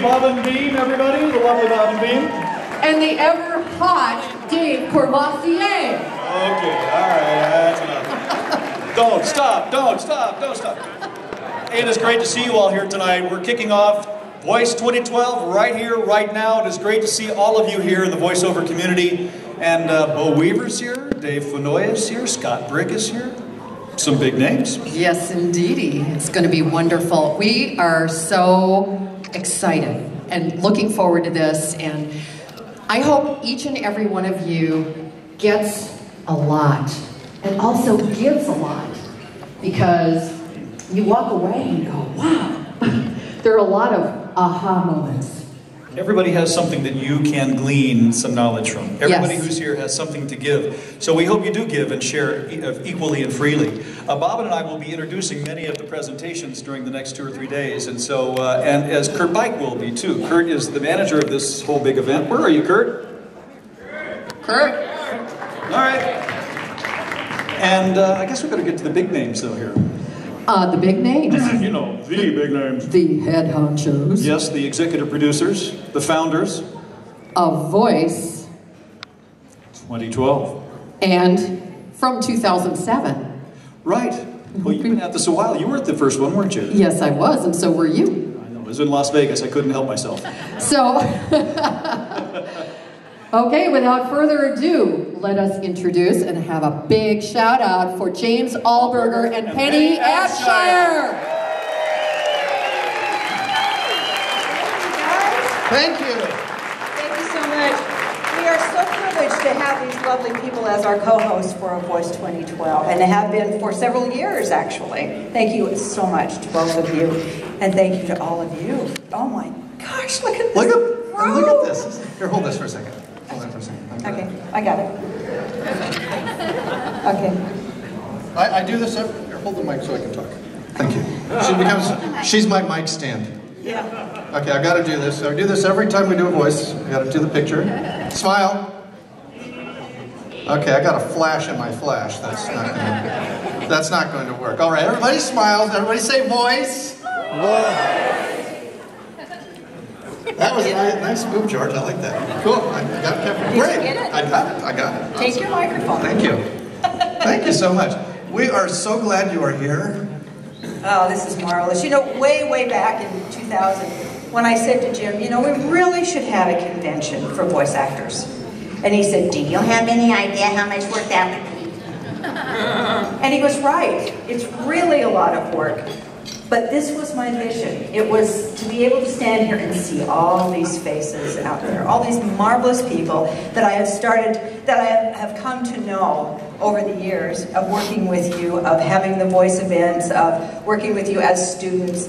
Bobbin Beam, everybody, the lovely Bobbin Beam. And the ever-hot Dave Courvoisier. Okay, all right, that's enough. Don't stop. Hey, it is great to see you all here tonight. We're kicking off Voice 2012 right here, right now. It is great to see all of you here in the voiceover community. And Bo Weaver's here, Dave Fennoy is here, Scott Brick is here. Some big names. Yes, indeedy. It's going to be wonderful. We are so excited and looking forward to this. And I hope each and every one of you gets a lot and also gives a lot, because you walk away and you go, wow. There are a lot of aha moments. Everybody has something that you can glean some knowledge from. Everybody who's here has something to give. So we hope you do give and share equally and freely. Bobbin and I will be introducing many of the presentations during the next 2 or 3 days. And so, and as Kurt Bike will be too. Kurt is the manager of this whole big event. Where are you, Kurt? Kurt? All right. And I guess we better get to the big names though here. The big names. You know, the big names. The head honchos. Yes, the executive producers, the founders. Of Voice. 2012. And from 2007. Right. Well, you've been at this a while. You were at the first one, weren't you? Yes, I was, and so were you. I know. It was in Las Vegas. I couldn't help myself. So, okay, without further ado, let us introduce and have a big shout out for James Allberger and Penny Abshire. Thank you. Thank you so much. We are so privileged to have these lovely people as our co-hosts for A Voice 2012, and they have been for several years, actually. Thank you so much to both of you, and thank you to all of you. Oh my gosh, look at this. Look at this. Here, hold this for a second. Hold that for a second. Okay, I got it. Okay. I do this every... Here, hold the mic so I can talk. Thank you. She's my mic stand. Yeah. Okay, I gotta do this. I do this every time we do a voice. I gotta do the picture. Smile. Okay, I got a flash in my flash. That's not going to work. All right, everybody smiles. Everybody say voice. That was a nice move, George. I like that. Cool. I got it. Great. Did you get it? I got it. Take your microphone. Thank you. Thank you so much. We are so glad you are here. Oh, this is marvelous. You know, way back in 2000, when I said to Jim, you know, we really should have a convention for voice actors. And he said, do you have any idea how much work that would be? And he was right. It's really a lot of work. But this was my vision. It was to be able to stand here and see all these faces out there, all these marvelous people that I have come to know over the years of working with you, of having the voice events, of working with you as students.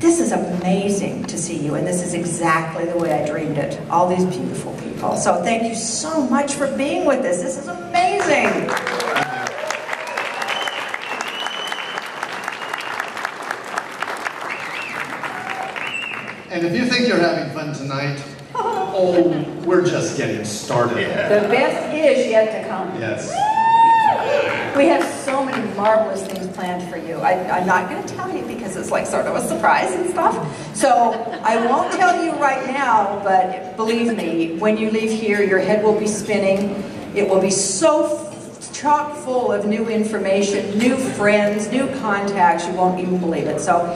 This is amazing to see you, and this is exactly the way I dreamed it. All these beautiful people. So thank you so much for being with us. This is amazing. And if you think you're having fun tonight, oh, we're just getting started. The best is yet to come. Yes. We have so many marvelous things planned for you. I'm not going to tell you because it's like sort of a surprise and stuff. So I won't tell you right now, but believe me, when you leave here, your head will be spinning. It will be so chock full of new information, new friends, new contacts, you won't even believe it. So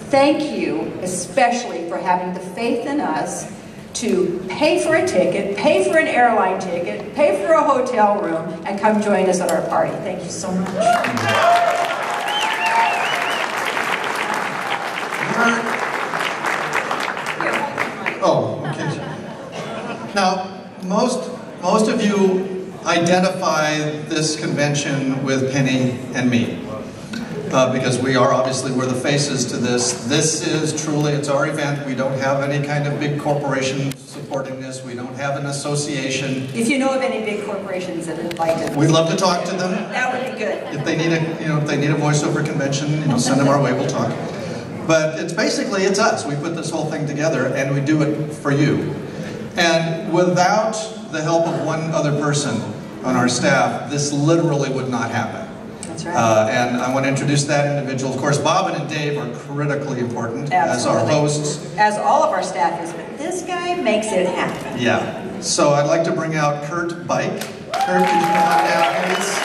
thank you especially for having the faith in us to pay for a ticket, pay for an airline ticket, pay for a hotel room, and come join us at our party. Thank you so much. Oh, okay. Now, most of you identify this convention with Penny and me. Because we're the faces to this. This is truly, it's our event. We don't have any kind of big corporation supporting this. We don't have an association. If you know of any big corporations that would like to, We'd love to talk to them. that would be good. If they need a voiceover convention, send them our way, we'll talk. But it's us. We put this whole thing together and we do it for you. And without the help of one other person on our staff, this literally would not happen. That's right. And I want to introduce that individual. Of course, Bobbin and Dave are critically important as our hosts. As all of our staff is, but this guy makes it happen. Yeah. So I'd like to bring out Kurt Bike. Kurt, could you come on down, please?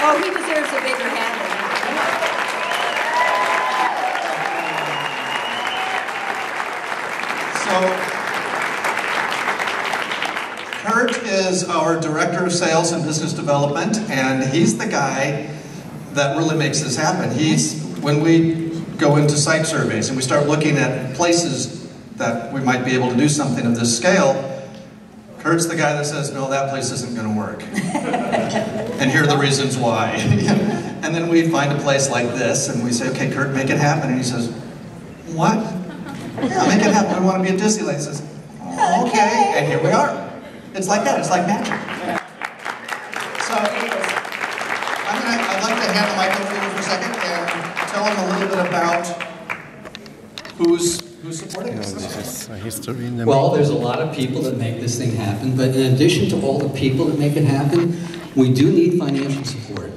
Oh, he deserves a bigger hand than that. So, Kurt is our Director of Sales and Business Development, and he's the guy that really makes this happen. When we go into site surveys and we start looking at places that we might be able to do something of this scale, Kurt's the guy that says, no, that place isn't going to work. And here are the reasons why. And then we find a place like this and we say, okay, Kurt, make it happen. And he says, what? Yeah, make it happen. We want to be at Disneyland. He says, oh, okay. And here we are. It's like that. It's like magic. So, I'd like to hand the microphone for a second and tell him a little bit about who's supporting us. Well, there's a lot of people that make this thing happen, but in addition to all the people that make it happen, we do need financial support.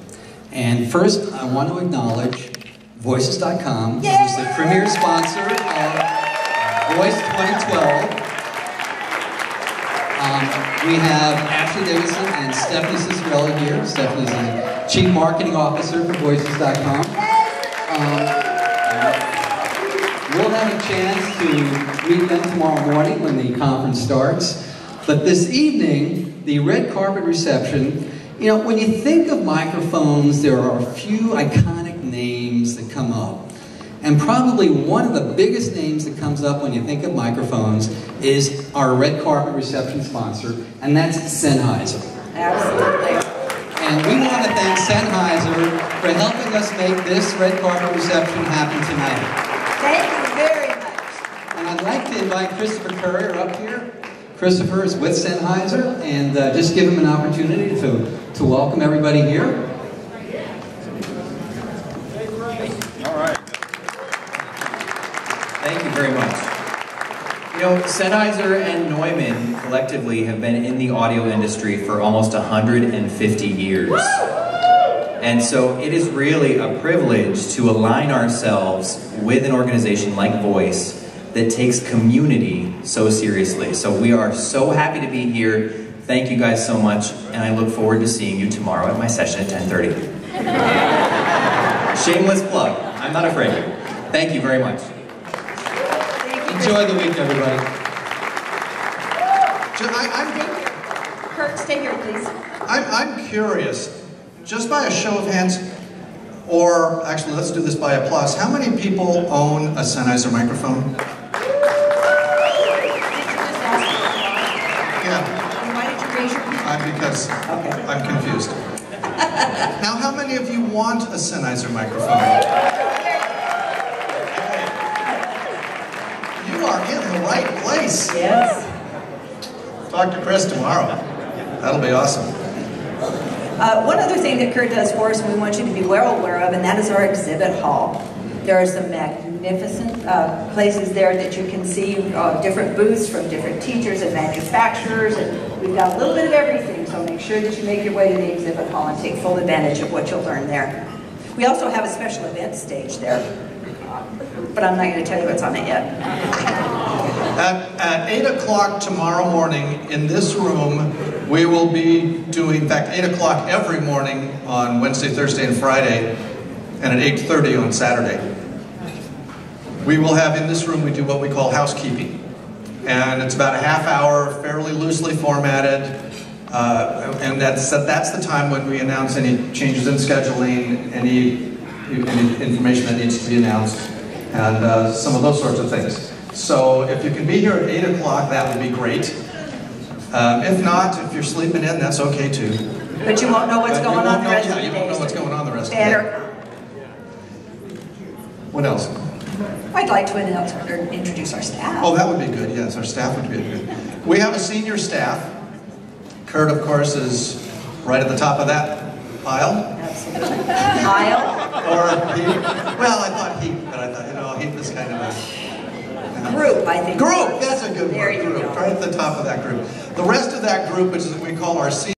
And first, I want to acknowledge Voices.com, who's the premier sponsor of Voice 2012. We have Ashley Davidson and Stephanie Cicerella here. Stephanie's the Chief Marketing Officer for Voices.com. We'll have a chance to meet them tomorrow morning when the conference starts. But this evening, the red carpet reception, you know, when you think of microphones, there are a few iconic names that come up. And probably one of the biggest names that comes up when you think of microphones is our red carpet reception sponsor, and that's Sennheiser. Absolutely. And we want to thank Sennheiser for helping us make this red carpet reception happen tonight. Thank you very much. And I'd like to invite Christopher Courier up here. Christopher is with Sennheiser, and just give him an opportunity to welcome everybody here. All right. Thank you very much. You know, Sennheiser and Neumann collectively have been in the audio industry for almost 150 years. And so it is really a privilege to align ourselves with an organization like Voice that takes community so seriously. So we are so happy to be here. Thank you guys so much, and I look forward to seeing you tomorrow at my session at 10:30. Shameless plug. I'm not afraid. Thank you very much. Enjoy the week, everybody. Kurt, stay here, please. I'm curious, just by a show of hands, or actually let's do this by applause, how many people own a Sennheiser microphone? Yeah. Why did you raise your hand? Because I'm confused. Now, how many of you want a Sennheiser microphone? You are in the right place. Yes. Talk to Chris tomorrow. That'll be awesome. One other thing that Kurt does for us, and we want you to be well aware of, and that is our exhibit hall. There are some magnificent places there that you can see different booths from different teachers and manufacturers, and we've got a little bit of everything, so make sure that you make your way to the exhibit hall and take full advantage of what you'll learn there. We also have a special events stage there, but I'm not going to tell you what's on it yet. At 8 o'clock tomorrow morning in this room, we will be doing, in fact, 8 o'clock every morning on Wednesday, Thursday, and Friday, and at 8:30 on Saturday. We will have in this room, we do what we call housekeeping. And it's about a half hour, fairly loosely formatted, and that's the time when we announce any changes in scheduling, any information that needs to be announced, and some of those sorts of things. So if you can be here at 8 o'clock, that would be great. If not, if you're sleeping in, that's okay too. But you won't know what's going on the rest of the day. You won't know what's going on the rest of the Better. day. What else? I'd like to announce or introduce our staff. Oh, that would be good, yes. Our staff would be good. We have a senior staff. Kurt, of course, is right at the top of that pile. Absolutely. Kyle. Or Heath. Well, I thought Heath, but I thought, you know, Heath is kind of a... Group, I think. Group! That's a good There word, you group. go. Right at the top of that group. The rest of that group, which is what we call our senior